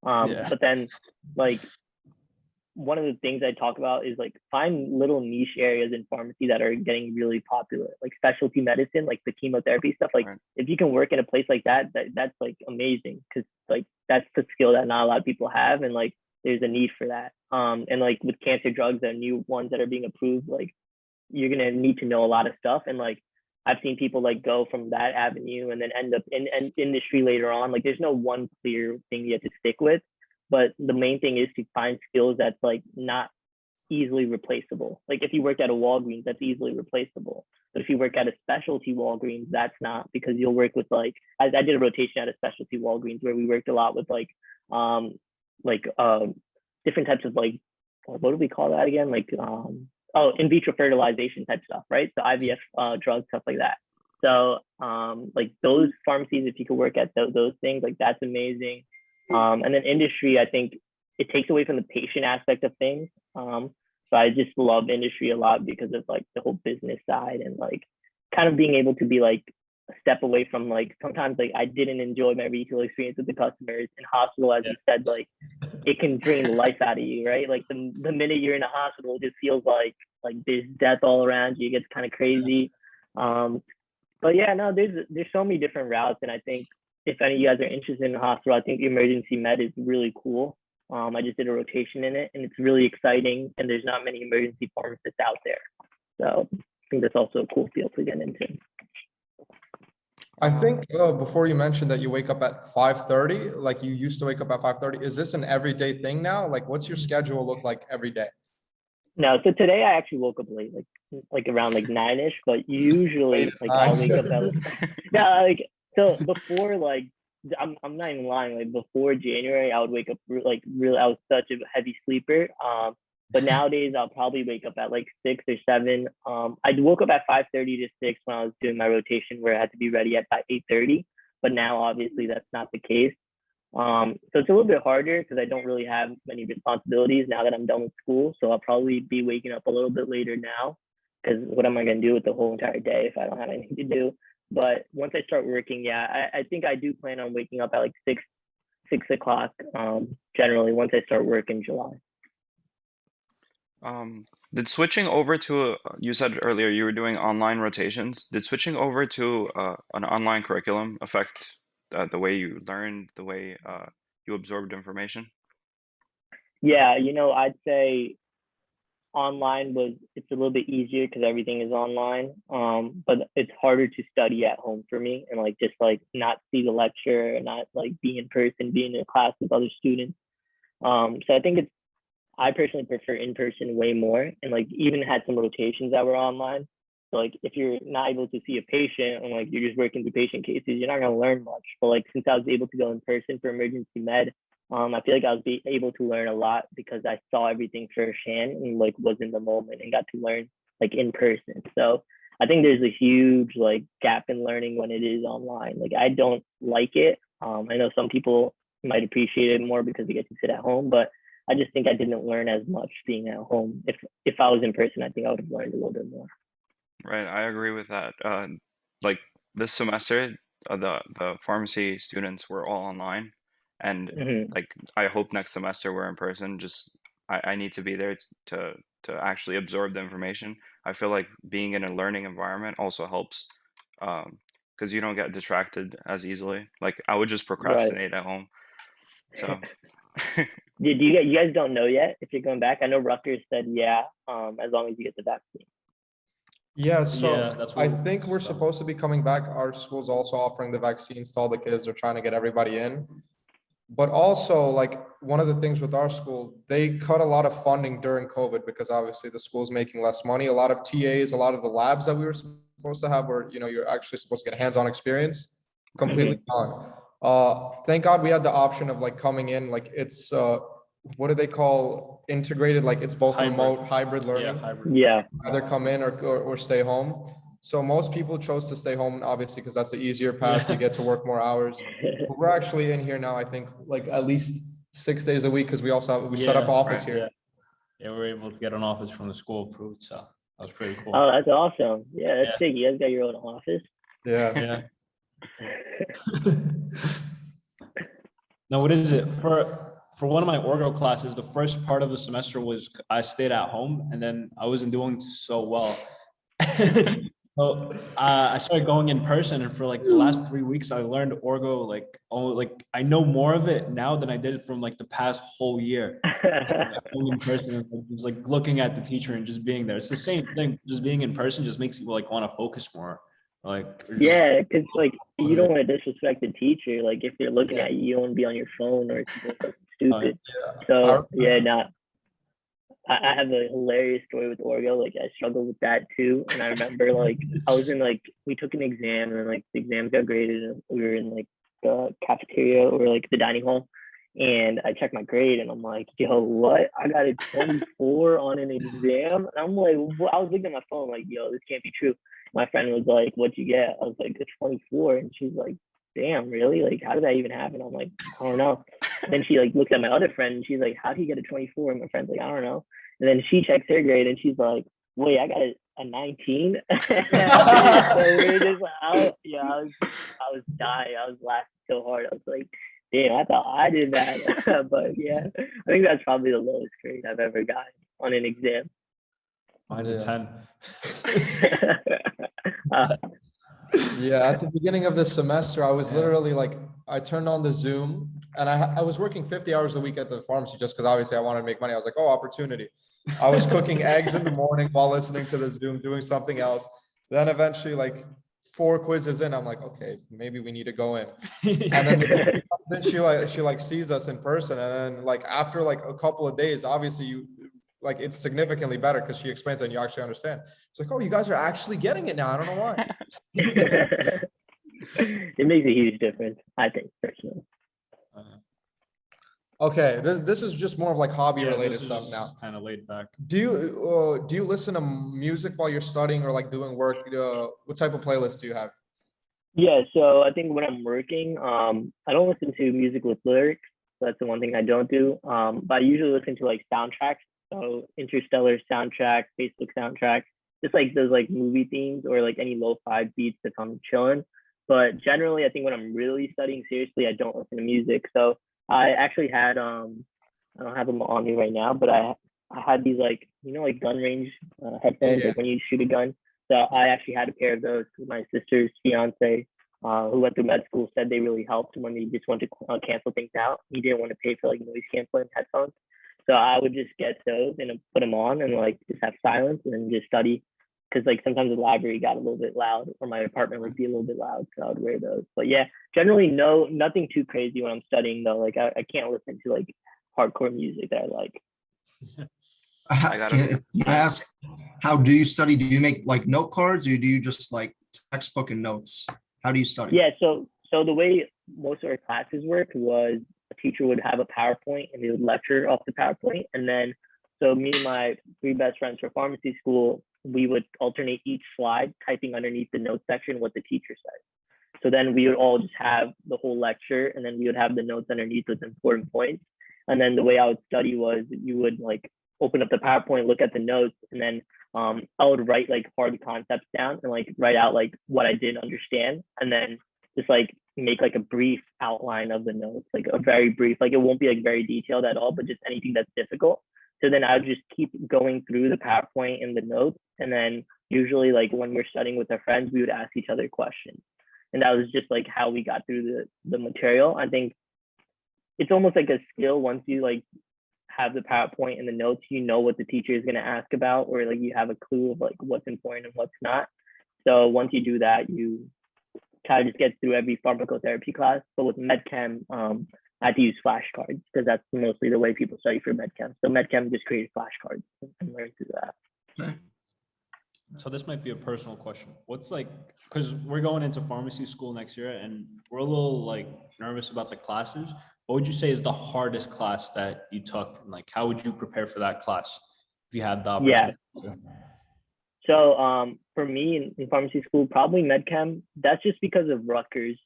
But then like one of the things I talk about is like find little niche areas in pharmacy that are getting really popular, like specialty medicine, like the chemotherapy stuff. Like if you can work in a place like that's like amazing because like that's the skill that not a lot of people have, and like there's a need for that. And like with cancer drugs and new ones that are being approved, like you're gonna need to know a lot of stuff. And like I've seen people like go from that avenue and then end up in industry later on. Like there's no one clear thing you have to stick with. But the main thing is to find skills that's like not easily replaceable. Like if you work at a Walgreens, that's easily replaceable. But if you work at a specialty Walgreens, that's not, because you'll work with like, I did a rotation at a specialty Walgreens where we worked a lot with different types of like, what do we call that again? Like, in vitro fertilization type stuff, right? So IVF drugs, stuff like that. So like those pharmacies, if you could work at those things, like that's amazing. And then industry, I think it takes away from the patient aspect of things. So I just love industry a lot because of like the whole business side and like kind of being able to be like a step away from like, sometimes like I didn't enjoy my retail experience with the customers. In hospital, as you said, like it can drain the life out of you, right? Like the minute you're in a hospital, it just feels like there's death all around you. It gets kind of crazy. But yeah, no, there's so many different routes, and I think if any of you guys are interested in the hospital, I think emergency med is really cool. I just did a rotation in it and it's really exciting, and there's not many emergency pharmacists out there. So I think that's also a cool field to get into. I think before you mentioned that you wake up at 5:30, like you used to wake up at 5:30. Is this an everyday thing now? Like what's your schedule look like every day? No, so today I actually woke up late, like around like 9ish, but usually like I'll wake up at yeah, like so before like I'm not even lying, like before January I would wake up like really, I was such a heavy sleeper. But nowadays I'll probably wake up at like 6 or 7. I woke up at 5:30 to 6 when I was doing my rotation where I had to be ready at 8:30, but now obviously that's not the case. So it's a little bit harder because I don't really have many responsibilities now that I'm done with school. So I'll probably be waking up a little bit later now, because what am I going to do with the whole entire day if I don't have anything to do? But once I start working, yeah, I think I do plan on waking up at like 6 o'clock generally once I start work in July. Did switching over to, you said earlier you were doing online rotations. Did switching over to an online curriculum affect the way you learned, the way you absorbed information? Yeah, I'd say online it's a little bit easier because everything is online. But it's harder to study at home for me and like just like not see the lecture and not like be in person, being in a class with other students. So I think I personally prefer in person way more, and like even had some rotations that were online. So like if you're not able to see a patient and like you're just working through patient cases, you're not gonna learn much. But like since I was able to go in person for emergency med, I feel like I was able to learn a lot because I saw everything firsthand and like was in the moment and got to learn like in person. So I think there's a huge like gap in learning when it is online. Like I don't like it. I know some people might appreciate it more because they get to sit at home, but I just think I didn't learn as much being at home. If I was in person, I think I would have learned a little bit more. Right, I agree with that. Like this semester, the pharmacy students were all online, and like I hope next semester we're in person. Just I need to be there to actually absorb the information. I feel like being in a learning environment also helps, because you don't get distracted as easily. Like I would just procrastinate at home. So. Do you guys don't know yet if you're going back? I know Rutgers said yeah, as long as you get the vaccine. Yeah, so Yeah, that's what I think we're supposed to be coming back. Our school's also offering the vaccines to all the kids. They're trying to get everybody in. But also, like, one of the things with our school, they cut a lot of funding during COVID because obviously the school's making less money. A lot of TAs, a lot of the labs that we were supposed to have where, you're actually supposed to get hands-on experience, completely gone. Thank God we had the option of like coming in, like it's what do they call integrated? Like it's both Hybrid. remote hybrid learning. Yeah, hybrid. Yeah. Either come in or stay home. So most people chose to stay home, obviously, because that's the easier path. You get to work more hours. But we're actually in here now, I think, like at least 6 days a week, because we also have, we set up office here. Yeah, we were able to get an office from the school approved, so that was pretty cool. Oh, that's awesome. Yeah, that's sick. You guys got your own office. Yeah. Now, what is it for one of my orgo classes? The first part of the semester was I stayed at home, and then I wasn't doing so well. So I started going in person, and for like the last 3 weeks, I learned orgo like I know more of it now than I did from like the past whole year. Going in person, it's like looking at the teacher and just being there. It's the same thing. Just being in person just makes you like want to focus more. Like because like you don't want to disrespect the teacher. Like if they're looking at you, you don't want to be on your phone or something stupid. So I have a hilarious story with orgo. Like I struggled with that too, and I remember like I was in like we took an exam and like the exam got graded, and we were in like the cafeteria or like the dining hall, and I checked my grade and I'm like, yo, what? I got a 24 on an exam. And I'm like, I was looking at my phone like, yo, this can't be true. My friend was like, what'd you get? I was like, a 24, and she's like, damn, really? Like, how did that even happen? I'm like, I don't know. And then she like looks at my other friend and she's like, how did you get a 24? And my friend's like, I don't know. And then she checks her grade and she's like, wait, I got a 19. So we're just like, I was dying. I was laughing so hard. I was like, damn, I thought I did that. But yeah, I think that's probably the lowest grade I've ever gotten on an exam. Mine's a 10. Yeah, at the beginning of the semester, I was literally like, I turned on the Zoom, and I was working 50 hours a week at the pharmacy just because obviously I wanted to make money. I was like, oh, opportunity. I was cooking eggs in the morning while listening to the Zoom, doing something else. Then eventually, like 4 quizzes in, I'm like, okay, maybe we need to go in. And then she like sees us in person, and then like after like a couple of days, obviously like it's significantly better because she explains it and you actually understand. It's like, oh, you guys are actually getting it now. I don't know why. It makes a huge difference, I think, personally. Okay, this is just more of like hobby related stuff now. Kind of laid back. Do you listen to music while you're studying or like doing work? What type of playlist do you have? Yeah, so I think when I'm working, I don't listen to music with lyrics. So that's the one thing I don't do. But I usually listen to like soundtracks. So Interstellar soundtrack, Facebook soundtrack, just like those like movie themes or like any lo-fi beats if I'm chilling. But generally, I think when I'm really studying seriously, I don't listen to music. So I actually had I don't have them on me right now, but I had these like like gun range headphones, like when you shoot a gun. So I actually had a pair of those because my sister's fiance, who went through med school, said they really helped when he just wanted to cancel things out. He didn't want to pay for like noise canceling headphones. So I would just get those and put them on and like just have silence and then just study. Because like sometimes the library got a little bit loud or my apartment would be a little bit loud. So I would wear those. But yeah, generally nothing too crazy when I'm studying though. Like I can't listen to like hardcore music that I like. Can I ask, how do you study? Do you make like note cards or do you just like textbook and notes? How do you study? Yeah, so the way most of our classes work was a teacher would have a PowerPoint and they would lecture off the PowerPoint. And then, so me and my 3 best friends for pharmacy school, we would alternate each slide, typing underneath the notes section what the teacher said. So then we would all just have the whole lecture and then we would have the notes underneath with important points. And then the way I would study was you would like open up the PowerPoint, look at the notes, and then I would write like hard concepts down and like write out like what I didn't understand. And then just like make like a brief outline of the notes, like a very brief, like it won't be like very detailed at all, but just anything that's difficult. So then I would just keep going through the PowerPoint and the notes. And then usually like when we're studying with our friends, we would ask each other questions. And that was just like how we got through the material. I think it's almost like a skill once you like have the PowerPoint and the notes, you know what the teacher is going to ask about, or like you have a clue of like what's important and what's not. So once you do that, you kind of just get through every pharmacotherapy class. But with medchem, I had to use flashcards because that's mostly the way people study for medchem. So medchem just created flashcards and learned through that. Okay. So this might be a personal question. What's like, because we're going into pharmacy school next year and we're a little like nervous about the classes. What would you say is the hardest class that you took? And like, how would you prepare for that class if you had the opportunity? So for me in pharmacy school, probably medchem. That's just because of Rutgers.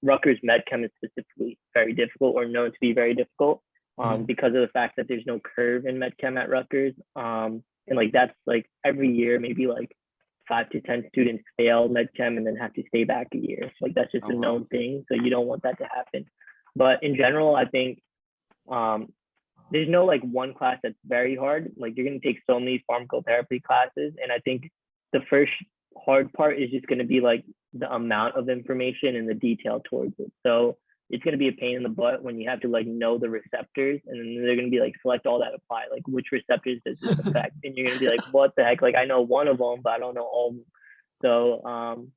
Rutgers medchem is specifically very difficult or known to be very difficult because of the fact that there's no curve in medchem at Rutgers. And like that's like every year, maybe like 5 to 10 students fail medchem and then have to stay back a year. So, like that's just a known thing. So you don't want that to happen. But in general, I think there's no like one class that's very hard. Like you're going to take so many pharmacotherapy classes. And I think the first hard part is just going to be like the amount of information and the detail towards it. So it's going to be a pain in the butt when you have to like know the receptors, and then they're going to be like, select all that apply, like which receptors does this affect? And you're going to be like, what the heck? Like I know one of them, but I don't know all of them. So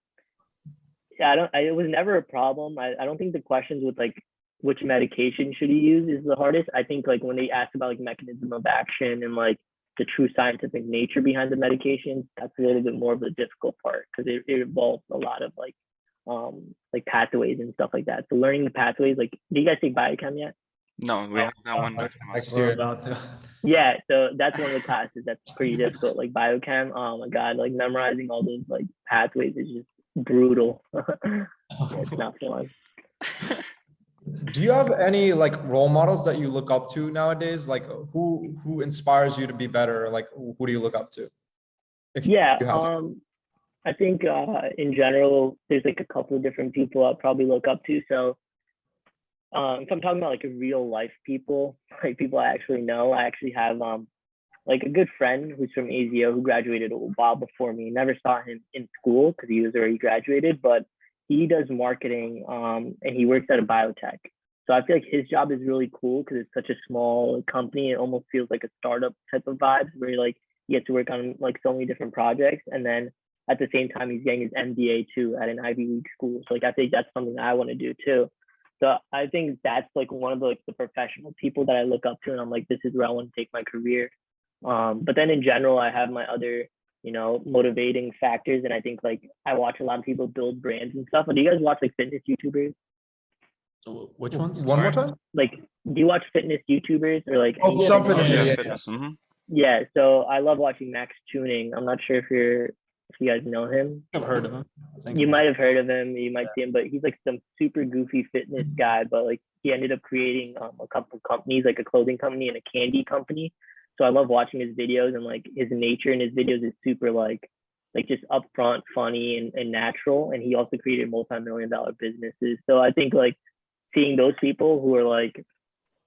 yeah, it was never a problem. I don't think the questions with like which medication should you use is the hardest. I think like when they ask about like mechanism of action and like the true scientific nature behind the medications, that's a little bit more of the difficult part because it involves a lot of like pathways and stuff like that. So learning the pathways, like, do you guys take biochem yet? No, we have that one next semester. We're about to. Yeah, so that's one of the classes that's pretty difficult, like biochem. Oh my god, like memorizing all those like pathways is just brutal. It's not fun. Do you have any like role models that you look up to nowadays? Like who inspires you to be better? Like who do you look up to? Yeah, I think in general, there's like a couple of different people I'll probably look up to. So if I'm talking about like real life people, like people I actually know, I actually have like a good friend who's from ASIO who graduated a while before me. Never saw him in school because he was already graduated, but he does marketing and he works at a biotech. So I feel like his job is really cool because it's such a small company. It almost feels like a startup type of vibes where like you get to work on like so many different projects, and then at the same time he's getting his MBA too at an Ivy League school. So like I think that's something I want to do too. So I think that's like one of the, like the professional people that I look up to, and I'm like, this is where I want to take my career. But then in general, I have my other, you know, motivating factors, and I think like I watch a lot of people build brands and stuff. But do you guys watch like fitness YouTubers? So which ones? One more time? Like, do you watch fitness YouTubers or like? Oh, some fitness. Yeah, fitness. Mm-hmm. Yeah, so I love watching Max Tuning. I'm not sure if you guys know him. I've heard of him. You might have heard of him. You might see him, but he's like some super goofy fitness guy. But like he ended up creating a couple companies, like a clothing company and a candy company. So I love watching his videos, and like his nature in his videos is super like just upfront, funny and natural. And he also created multi-million-dollar businesses. So I think like seeing those people who are like,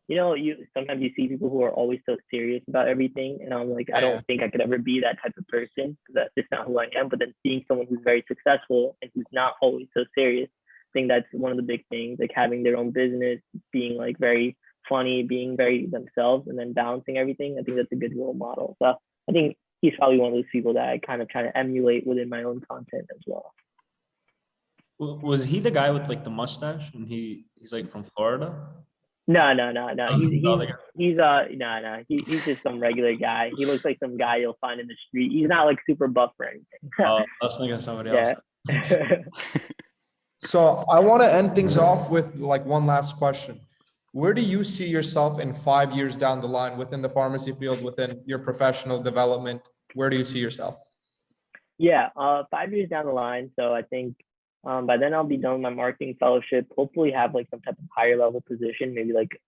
you know, sometimes you see people who are always so serious about everything, and I'm like, I don't think I could ever be that type of person because that's just not who I am. But then seeing someone who's very successful and who's not always so serious, I think that's one of the big things, like having their own business, being like very funny, being very themselves, and then balancing everything. I think that's a good role model. So I think he's probably one of those people that I kind of try to emulate within my own content as well. Was he the guy with like the mustache, and he's like from Florida? No. He's just some regular guy. He looks like some guy you'll find in the street. He's not like super buff or anything. I was thinking of somebody else. So I want to end things off with like one last question. Where do you see yourself in 5 years down the line within the pharmacy field, within your professional development? Where do you see yourself? Yeah, 5 years down the line. So I think by then I'll be done with my marketing fellowship, hopefully have like some type of higher level position, maybe like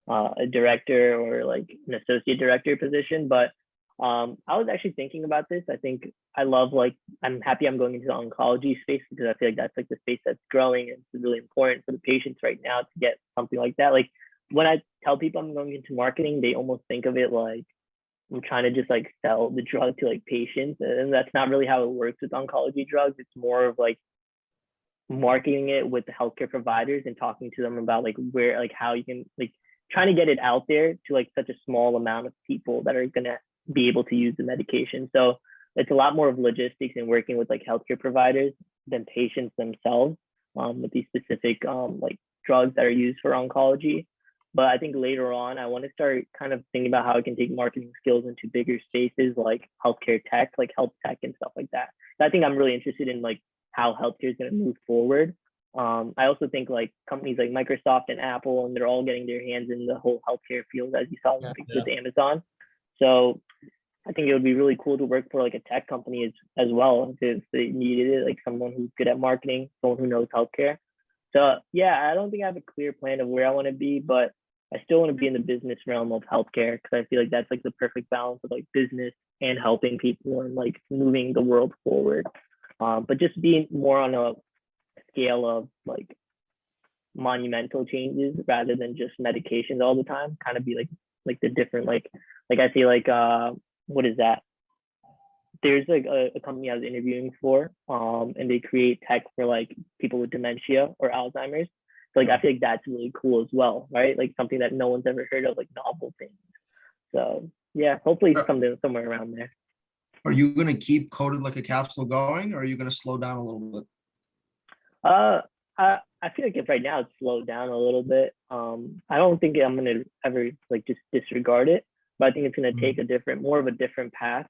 a director or like an associate director position. But I was actually thinking about this. I think I'm happy I'm going into the oncology space because I feel like that's like the space that's growing, and it's really important for the patients right now to get something like that. Like when I tell people I'm going into marketing, they almost think of it like I'm trying to just like sell the drug to like patients, and that's not really how it works with oncology drugs. It's more of like marketing it with the healthcare providers and talking to them about like where, like how you can like trying to get it out there to like such a small amount of people that are going to be able to use the medication. So it's a lot more of logistics and working with like healthcare providers than patients themselves with these specific like drugs that are used for oncology. But I think later on, I want to start kind of thinking about how I can take marketing skills into bigger spaces like healthcare tech, like health tech and stuff like that. So I think I'm really interested in like how healthcare is going to move forward. I also think like companies like Microsoft and Apple, and they're all getting their hands in the whole healthcare field, as you saw with Amazon. So I think it would be really cool to work for like a tech company as well if they needed it, like someone who's good at marketing, someone who knows healthcare. So yeah, I don't think I have a clear plan of where I want to be, but I still want to be in the business realm of healthcare because I feel like that's like the perfect balance of like business and helping people and like moving the world forward. But just being more on a scale of like monumental changes rather than just medications all the time, kind of be like the different like I feel like what is that? There's like a company I was interviewing for, and they create tech for like people with dementia or Alzheimer's. So like I feel like that's really cool as well, right? Like something that no one's ever heard of, like novel things. So yeah, hopefully something somewhere around there. Are you gonna keep Coated Like a Capsule going, or are you gonna slow down a little bit? I feel like if right now it's slowed down a little bit. I don't think I'm gonna ever like just disregard it, but I think it's gonna take more of a different path.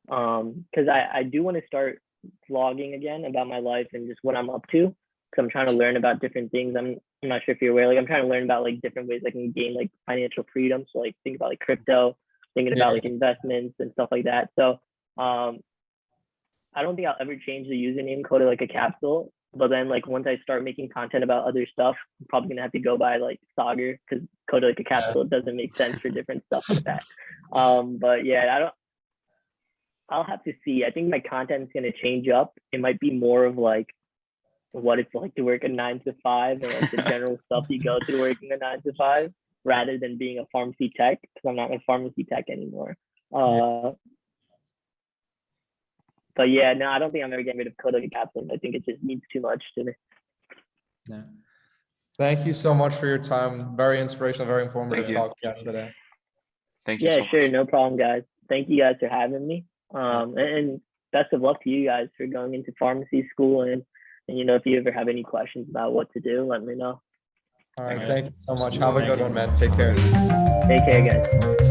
Because I do want to start vlogging again about my life and just what I'm up to. Because I'm trying to learn about different things. I'm not sure if you're aware. Like I'm trying to learn about like different ways I can gain like financial freedom. So like think about like crypto, thinking about like investments and stuff like that. So I don't think I'll ever change the username Coated Like a Capsule. But then like once I start making content about other stuff, I'm probably gonna have to go by like Sagar because Coated Like a Capsule doesn't make sense for different stuff like that. But yeah, I'll have to see. I think my content is gonna change up. It might be more of like what it's like to work a 9 to 5 and like the general stuff you go through working a 9 to 5 rather than being a pharmacy tech because I'm not a pharmacy tech anymore. But yeah, no, I don't think I'm ever getting rid of Coated Like a Capsule. I think it just means too much to me. Yeah. Thank you so much for your time. Very inspirational, very informative Thank you. talk today. Thank you Yeah, so sure, much. no problem, guys. Thank you guys for having me. And best of luck to you guys for going into pharmacy school. And you know, if you ever have any questions about what to do, let me know. All right. Thank you so much. Have a good one, man. Take care. Take care, guys.